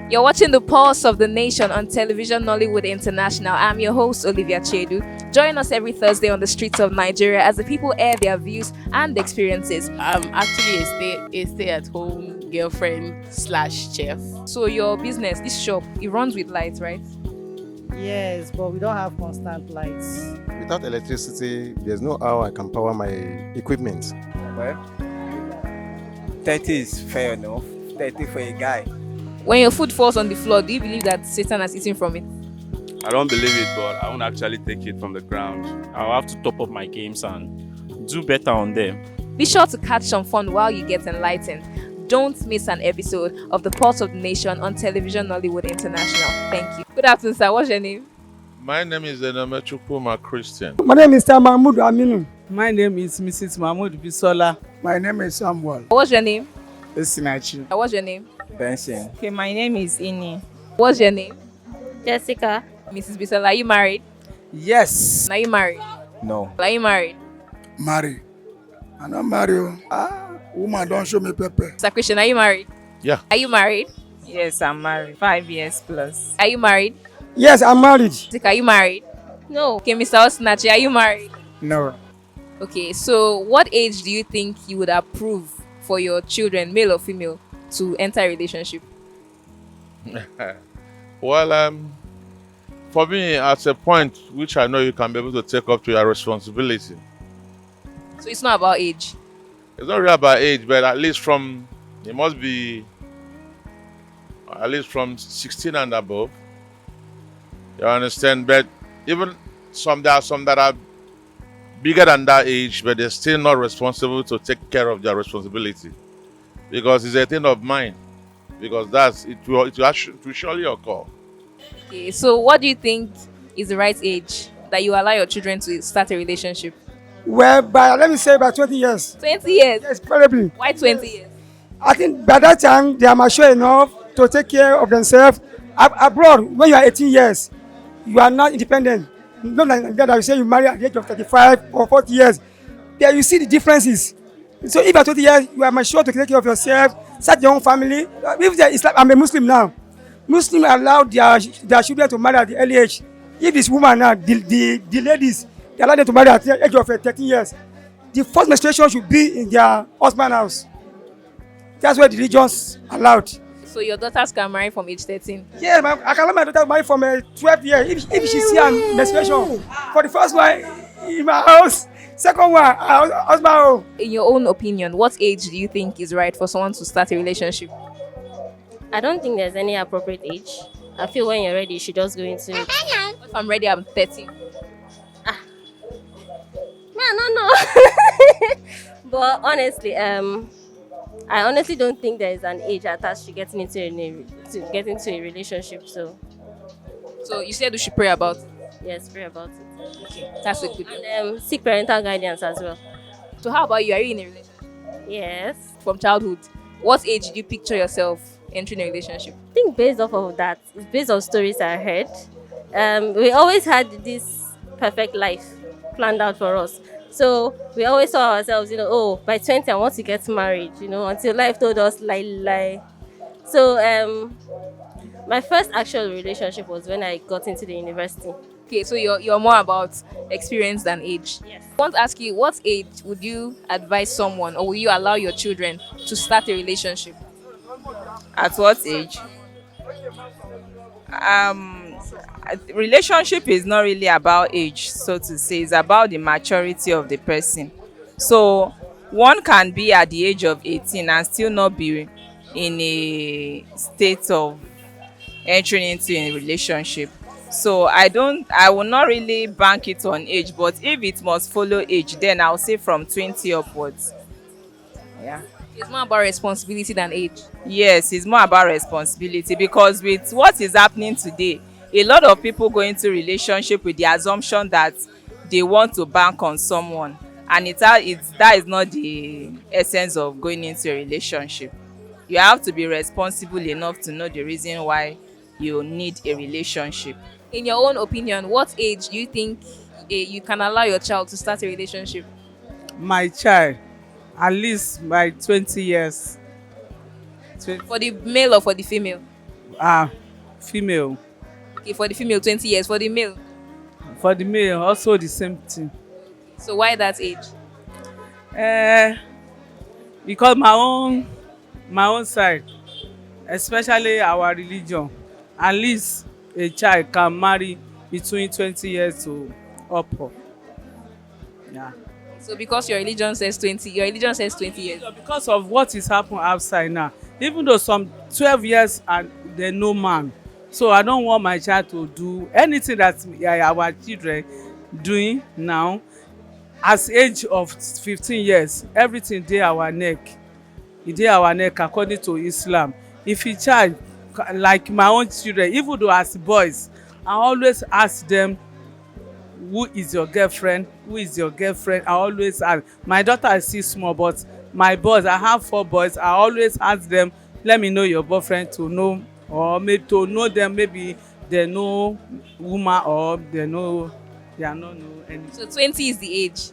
You're watching the Pulse of the Nation on television Nollywood International. I'm your host, Olivia Chedu. Join us every Thursday on the streets of Nigeria as the people air their views and experiences. I'm actually a stay-at-home girlfriend slash chef. So your business, this shop, it runs with lights, right? Yes, but we don't have constant lights. Without electricity, there's no how I can power my equipment. Well, 30 is fair enough. 30 for a guy. When your food falls on the floor, do you believe that Satan has eaten from it? I don't believe it, but I won't actually take it from the ground. I'll have to top up my games and do better on them. Be sure to catch some fun while you get enlightened. Don't miss an episode of the Pulse of the Nation on television Nollywood International. Thank you. Good afternoon, sir. What's your name? My name is Enomechukwu Christian. My name is Mr. Mahmoud Aminu. My name is Mrs. Mahmoud Bisola. My name is Samuel. What's your name? Esinachi. What's your name? Benson. Okay, my name is Ini. What's your name? Jessica. Mrs. Bisola, are you married? Yes. Are you married? No. Are you married? Marry. I don't marry. Woman don't show me pepper. Sir Christian, are you married? Yeah. Are you married? Yes, I'm married. 5 years plus. Are you married? Yes, I'm married. Jessica, are you married? No. Okay, Mr. Osinachi, are you married? No. Okay, so what age do you think you would approve for your children, male or female, to enter a relationship? Well, for me, at a point which I know you can be able to take up to your responsibility. So it's not about age. It's not really about age, but it must be at least from 16 and above. You understand? But even there are some that are bigger than that age, but they're still not responsible to take care of their responsibility. Because it's a thing of mind. Because it will surely occur. Okay, so what do you think is the right age that you allow your children to start a relationship? Well, let me say by 20 years. 20 years? Yes, probably. Why 20 years? I think by that time they are mature enough to take care of themselves. Abroad, when you are 18 years, you are not independent. Not like that, I say you marry at the age of 35 or 40 years. There you see the differences. So if at 20 years, you are mature to take care of yourself, start your own family. If there is like, I'm a Muslim now. Muslims allow their children to marry at the early age. If this woman now, the ladies, they allow them to marry at the age of 13 years. The first menstruation should be in their husband's house. That's where the religions allowed. So your daughters can marry from age 13? Yeah, I can let my daughter marry from 12 years. If she see a menstruation, for the first one in my house, second one, husband home. In your own opinion, what age do you think is right for someone to start a relationship? I don't think there's any appropriate age. I feel when you're ready, you should just go into it. If I'm ready, I'm 13. No. But honestly, I honestly don't think there is an age attached to getting into a relationship. So You said we should pray about it. yes, pray about it. Okay, that's a good one. And seek parental guidance as well. So how about you? Are you in a relationship Yes. from childhood? What age did you picture yourself entering a relationship? I think based off of that, it's based on stories I heard. We always had this perfect life planned out for us. So we always saw ourselves, by 20 I want to get married, until life told us lie. So my first actual relationship was when I got into the university. Okay, so you're more about experience than age. Yes. I want to ask you, what age would you advise someone, or will you allow your children to start a relationship? At what age? Relationship is not really about age, so to say. It's about the maturity of the person. So one can be at the age of 18 and still not be in a state of entering into a relationship. So I will not really bank it on age, but if it must follow age, then I'll say from 20 upwards. Yeah. It's more about responsibility than age. Yes, it's more about responsibility, because with what is happening today, a lot of people go into relationship with the assumption that they want to bank on someone, and that is not the essence of going into a relationship. You have to be responsible enough to know the reason why you need a relationship. In your own opinion, what age do you think you can allow your child to start a relationship? My child, at least by 20 years. For the male or for the female? Female. Okay, for the female, 20 years. For the male. For the male, also the same thing. So why that age? Because my own side, especially our religion, at least a child can marry between 20 years to up. Yeah. So because your religion says 20, your religion says 20 years. So because of what is happening outside now, even though some 12 years and they no man, so I don't want my child to do anything that our children doing now. As age of 15 years, everything dey our neck. E dey our neck according to Islam. If a child, like my own children, even though as boys, I always ask them, who is your girlfriend? Who is your girlfriend? I always ask. My daughter is still small, but my boys, I have 4 boys. I always ask them, let me know your boyfriend, to know, or maybe to know them. Maybe they know woman, or they are not know anything. So 20 is the age.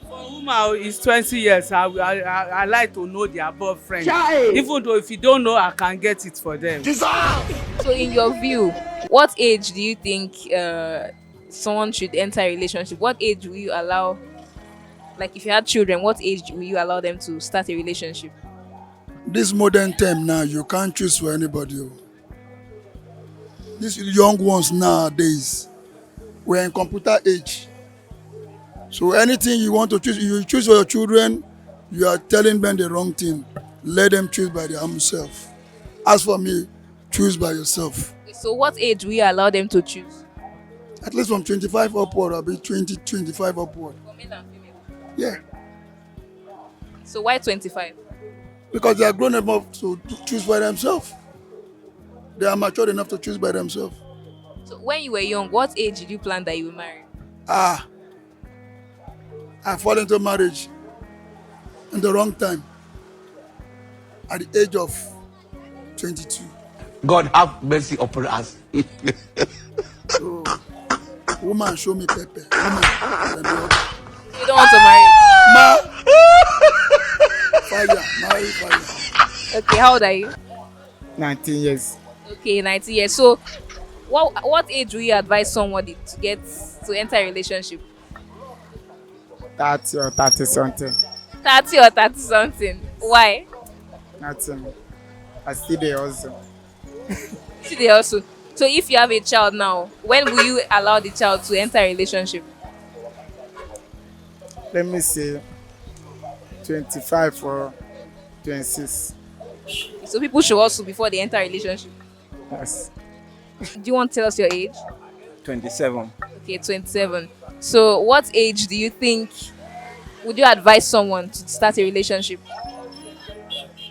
For woman is 20 years. I like to know their boyfriend. Even though if you don't know, I can get it for them. So in your view, what age do you think someone should enter a relationship? What age will you allow, like if you had children, what age will you allow them to start a relationship? This modern time now, you can't choose for anybody. These young ones nowadays, we're in computer age. So anything you want to choose, you choose for your children, you are telling them the wrong thing. Let them choose by their own self. As for me, choose by yourself. So what age will you allow them to choose? At least from 25 upward, I'll be 20, 25 upward. For male and female. Yeah. So why 25? Because they are grown enough to choose by themselves. They are mature enough to choose by themselves. So when you were young, what age did you plan that you would marry? I fall into marriage in the wrong time. At the age of 22. God have mercy upon us. So, woman show me pepper. Woman, You don't want to marry? Marry fire. Okay, how old are you? 19 years. Okay, 19 years. So what age will you advise somebody to enter a relationship? 30 or 30 something. 30 or 30 something. Why? Nothing. I still there also. See they also. So if you have a child now, when will you allow the child to enter a relationship? Let me say 25 or 26. So people should also before they enter a relationship. Yes. Do you want to tell us your age? 27. Okay, 27. So what age do you think would you advise someone to start a relationship?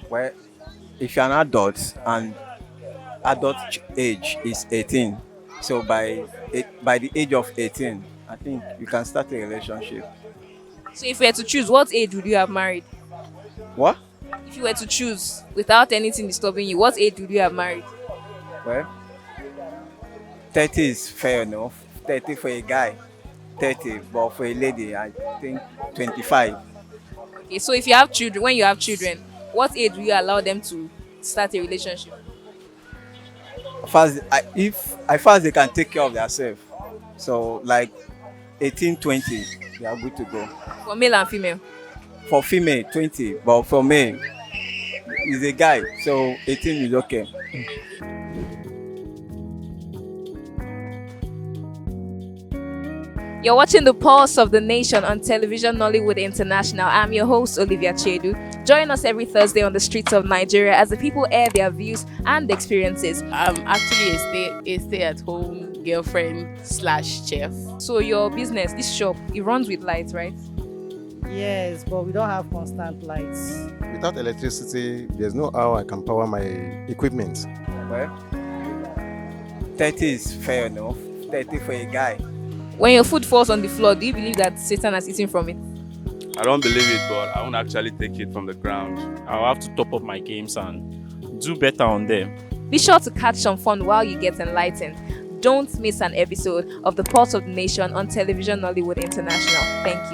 Well, if you're an adult and adult age is 18, so by the age of 18, I think you can start a relationship. So if you were to choose, what age would you have married? What? If you were to choose without anything disturbing you, what age would you have married? Well, 30 is fair enough. 30 for a guy, 30, but for a lady, I think 25. Okay, so if you have children, when you have children, what age will you allow them to start a relationship? First, first they can take care of themselves. So like 18, 20, they are good to go. For male and female? For female, 20, but for male, he's a guy, so 18 is okay. You're watching the Pulse of the Nation on television Nollywood International. I'm your host, Olivia Chedu. Join us every Thursday on the streets of Nigeria as the people air their views and experiences. I'm actually a stay-at-home girlfriend / chef. So your business, this shop, it runs with lights, right? Yes, but we don't have constant lights. Without electricity, there's no how I can power my equipment. Well, 30 is fair enough. 30 for a guy. When your food falls on the floor, do you believe that Satan has eaten from it? I don't believe it, but I won't actually take it from the ground. I'll have to top up my games and do better on them. Be sure to catch some fun while you get enlightened. Don't miss an episode of the Pulse of the Nation on television Nollywood International. Thank you.